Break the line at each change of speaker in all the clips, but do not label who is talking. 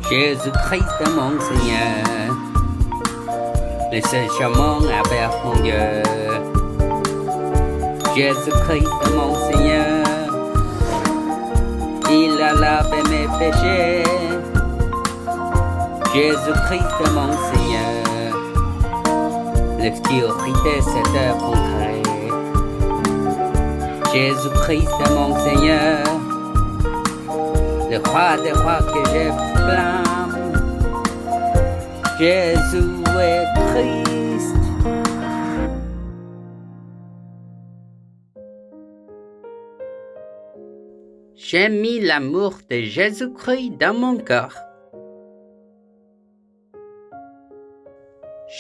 Jésus-Christ mon Seigneur, le seul chemin vers mon Dieu. Jésus-Christ mon Seigneur, il a lavé mes péchés. Jésus-Christ mon Seigneur, l'obscurité s'est effondrée. Jésus-Christ mon Seigneur, le roi des rois que je blâme. Jésus est Christ. J'ai mis l'amour de Jésus-Christ dans mon cœur.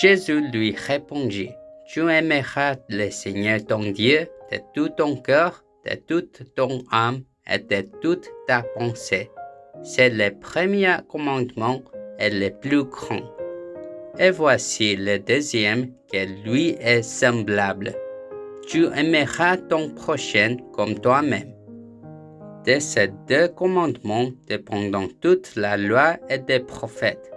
Jésus lui répondit, tu aimeras le Seigneur ton Dieu de tout ton cœur, de toute ton âme et de toute ta pensée. C'est le premier commandement et le plus grand. Et voici le deuxième qui lui est semblable. Tu aimeras ton prochain comme toi-même. De ces deux commandements dépendent toute la loi et des prophètes.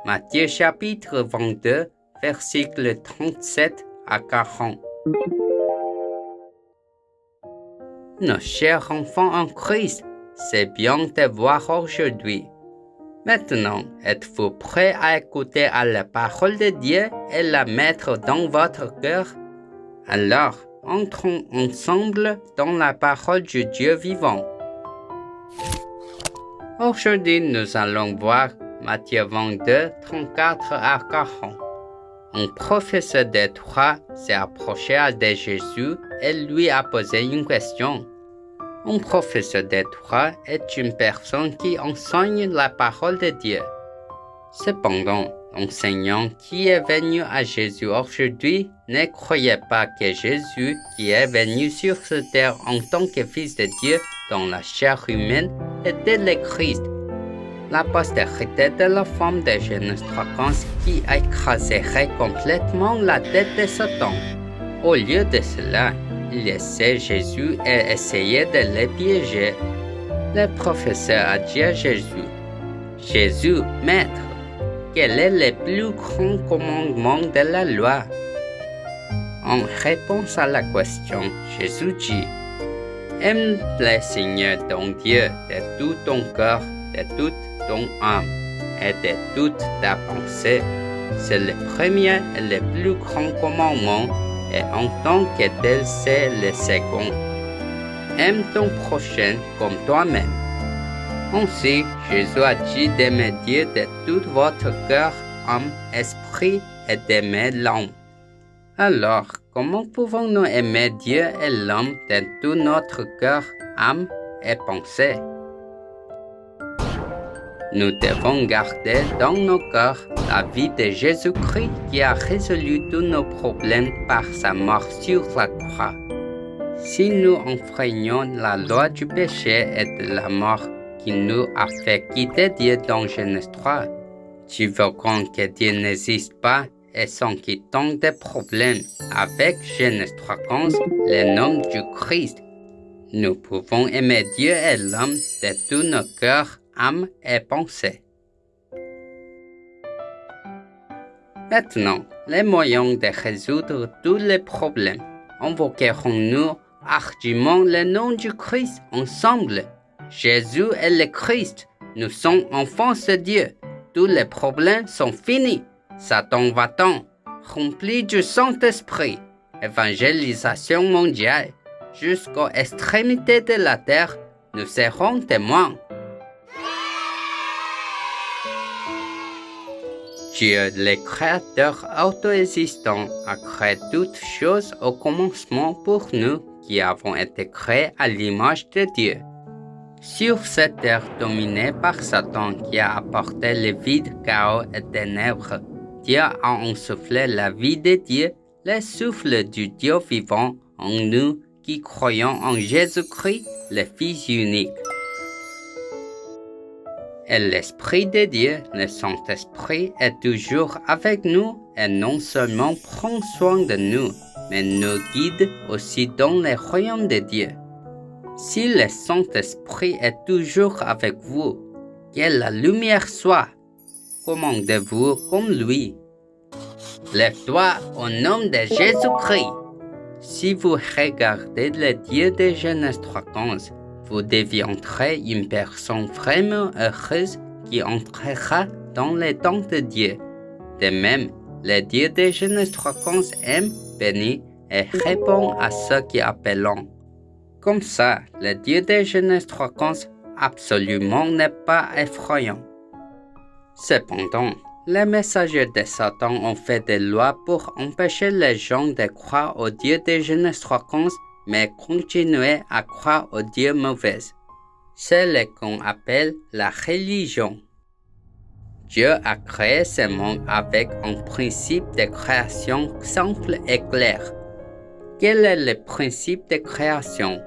Matthieu chapitre 22, versets 37 à 40. Nos chers enfants en Christ, c'est bien de voir aujourd'hui. Maintenant, êtes-vous prêts à écouter à la parole de Dieu et la mettre dans votre cœur? Alors, entrons ensemble dans la parole du Dieu vivant. Aujourd'hui, nous allons voir Matthieu 22, 34 à 40. Un professeur de Torah s'est approché de Jésus et lui a posé une question. Un professeur de Torah est une personne qui enseigne la parole de Dieu. Cependant, l'enseignant qui est venu à Jésus aujourd'hui ne croyait pas que Jésus, qui est venu sur cette terre en tant que Fils de Dieu dans la chair humaine, était le Christ, la postérité de la femme de Genèse 3:15 qui écraserait complètement la tête de Satan. Au lieu de cela, il essaie Jésus et essayait de le piéger. Le professeur a dit à Jésus, « Jésus, Maître, quel est le plus grand commandement de la loi ?» En réponse à la question, Jésus dit, « Aime le Seigneur ton Dieu de tout ton cœur, de toute ton âme et de toute ta pensée. » C'est le premier et le plus grand commandement, et en tant que tel, c'est le second. Aime ton prochain comme toi-même. Ainsi, Jésus a dit d'aimer Dieu de tout votre cœur, âme, esprit et d'aimer l'homme. Alors, comment pouvons-nous aimer Dieu et l'homme de tout notre cœur, âme et pensée? Nous devons garder dans nos cœurs la vie de Jésus-Christ qui a résolu tous nos problèmes par sa mort sur la croix. Si nous enfreignons la loi du péché et de la mort qui nous a fait quitter Dieu dans Genèse 3, tu verras que Dieu n'existe pas et sans quittant des problèmes avec Genèse 3:15, le nom du Christ. Nous pouvons aimer Dieu et l'homme de tous nos cœurs, âme et pensée. Maintenant, les moyens de résoudre tous les problèmes. Invoquerons-nous ardemment le nom du Christ ensemble. Jésus est le Christ. Nous sommes enfants de Dieu. Tous les problèmes sont finis. Satan va-t'en, rempli du Saint-Esprit. Évangélisation mondiale. Jusqu'aux extrémités de la terre, nous serons témoins. Dieu, le Créateur auto-existant, a créé toutes choses au commencement pour nous qui avons été créés à l'image de Dieu. Sur cette terre dominée par Satan qui a apporté le vide, chaos et ténèbres, Dieu a ensoufflé la vie de Dieu, le souffle du Dieu vivant en nous qui croyons en Jésus-Christ, le Fils unique. Et l'Esprit de Dieu, le Saint-Esprit, est toujours avec nous et non seulement prend soin de nous, mais nous guide aussi dans le royaume de Dieu. Si le Saint-Esprit est toujours avec vous, que la lumière soit, commandez-vous comme lui. Lève-toi au nom de Jésus-Christ. Si vous regardez le Dieu de Genèse 3:15, vous deviendrez une personne vraiment heureuse qui entrera dans les dons de Dieu. De même, le Dieu de Genèse 3:15 aime, bénit et répond à ceux qui appellent. Comme ça, le Dieu de Genèse 3:15 absolument n'est pas effrayant. Cependant, les messagers de Satan ont fait des lois pour empêcher les gens de croire au Dieu de Genèse 3:15, mais continuer à croire au Dieu mauvais. C'est ce qu'on appelle la religion. Dieu a créé ce monde avec un principe de création simple et clair. Quel est le principe de création?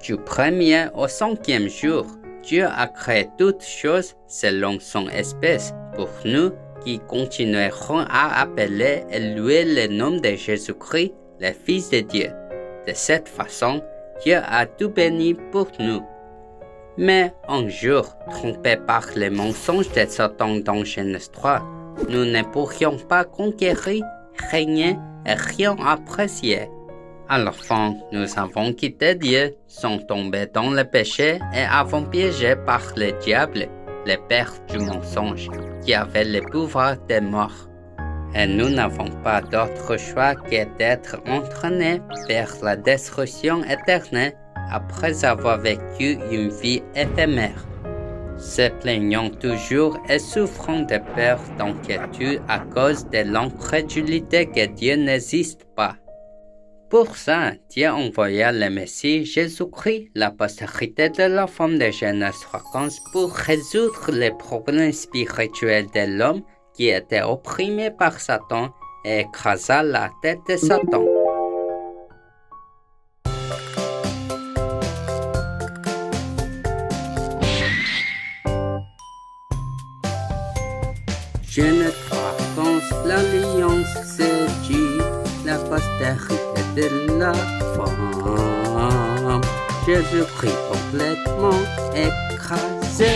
Du premier au 5e jour, Dieu a créé toutes choses selon son espèce pour nous qui continuerons à appeler et louer le nom de Jésus-Christ, le Fils de Dieu. De cette façon, Dieu a tout béni pour nous. Mais un jour, trompés par les mensonges de Satan dans Genèse 3, nous ne pourrions pas conquérir, régner et rien apprécier. À la fin, nous avons quitté Dieu, sommes tombés dans le péché et avons piégé par le diable, le père du mensonge, qui avait le pouvoir des morts. Et nous n'avons pas d'autre choix que d'être entraînés vers la destruction éternelle après avoir vécu une vie éphémère. Se plaignant toujours et souffrant de peur d'inquiétude à cause de l'incrédulité que Dieu n'existe pas. Pour ça, Dieu envoya le Messie Jésus-Christ, la postérité de la femme de Genèse 3:15, pour résoudre les problèmes spirituels de l'homme qui était opprimé par Satan et écrasa la tête de Satan. Genèse 3:15, l'alliance c'est Dieu, la postérité de la femme. Jésus-Christ complètement écrasé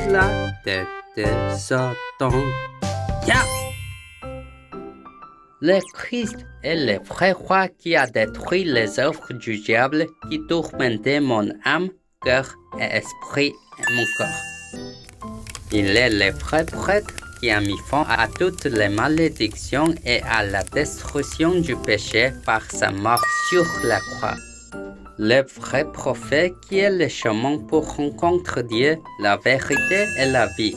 la tête de Satan. Yeah! Le Christ est le vrai roi qui a détruit les œuvres du diable qui tourmentaient mon âme, cœur et esprit et mon corps. Il est le vrai prêtre qui a mis fin à toutes les malédictions et à la destruction du péché par sa mort sur la croix. Le vrai prophète qui est le chemin pour rencontrer Dieu, la vérité et la vie.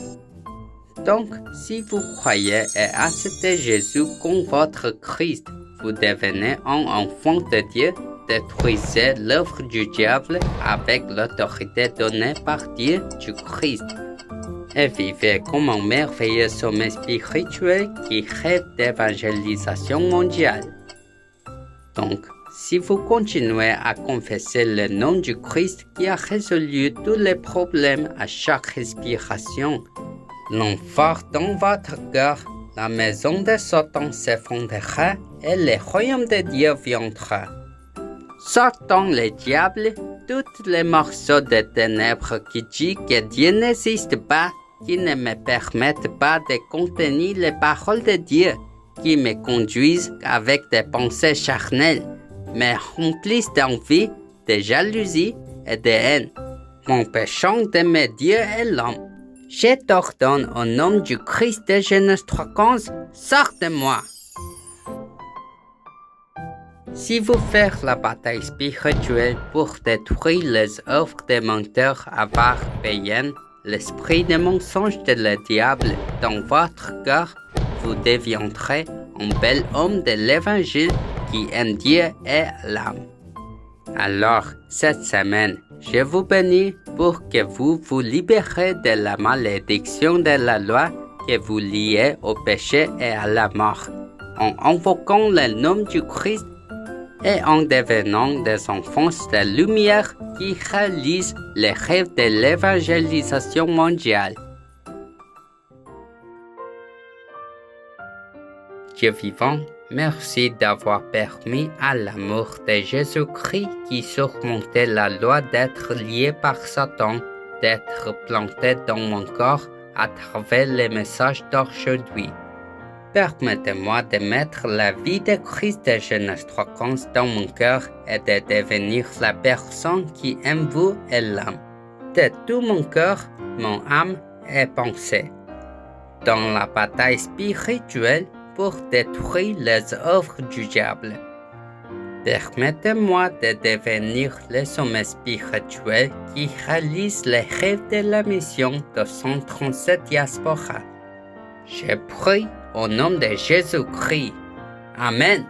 Donc, si vous croyez et acceptez Jésus comme votre Christ, vous devenez un enfant de Dieu, détruisez l'œuvre du diable avec l'autorité donnée par Dieu du Christ. Et vivez comme un merveilleux sommet spirituel qui rêve d'évangélisation mondiale. Donc, si vous continuez à confesser le nom du Christ qui a résolu tous les problèmes à chaque respiration, l'enfer dans votre cœur, la maison de Satan s'effondrera et le royaume de Dieu viendra. Satan, le diable, tous les morceaux de ténèbres qui disent que Dieu n'existe pas, qui ne me permettent pas de contenir les paroles de Dieu, qui me conduisent avec des pensées charnelles, me remplissent d'envie, de jalousie et de haine, m'empêchant d'aimer Dieu et l'homme. Je t'ordonne au nom du Christ de Genèse 3:15, sors de moi. Si vous faites la bataille spirituelle pour détruire les œuvres des menteurs avares païens, l'esprit de mensonge de le diable dans votre cœur, vous deviendrez un bel homme de l'évangile qui aime Dieu et l'âme. Alors, cette semaine, je vous bénis pour que vous vous libérez de la malédiction de la loi que vous liez au péché et à la mort, en invoquant le nom du Christ et en devenant des enfants de lumière qui réalisent les rêves de l'évangélisation mondiale. Dieu vivant, merci d'avoir permis à l'amour de Jésus-Christ qui surmontait la loi d'être lié par Satan, d'être planté dans mon corps à travers les messages d'aujourd'hui. Permettez-moi de mettre la vie de Christ de Genèse 3:15 dans mon cœur et de devenir la personne qui aime vous et l'âme. De tout mon cœur, mon âme et pensée. Dans la bataille spirituelle pour détruire les œuvres du diable. Permettez-moi de devenir les hommes spirituels qui réalisent les rêves de la mission de 137 diaspora. Je prie au nom de Jésus-Christ. Amen.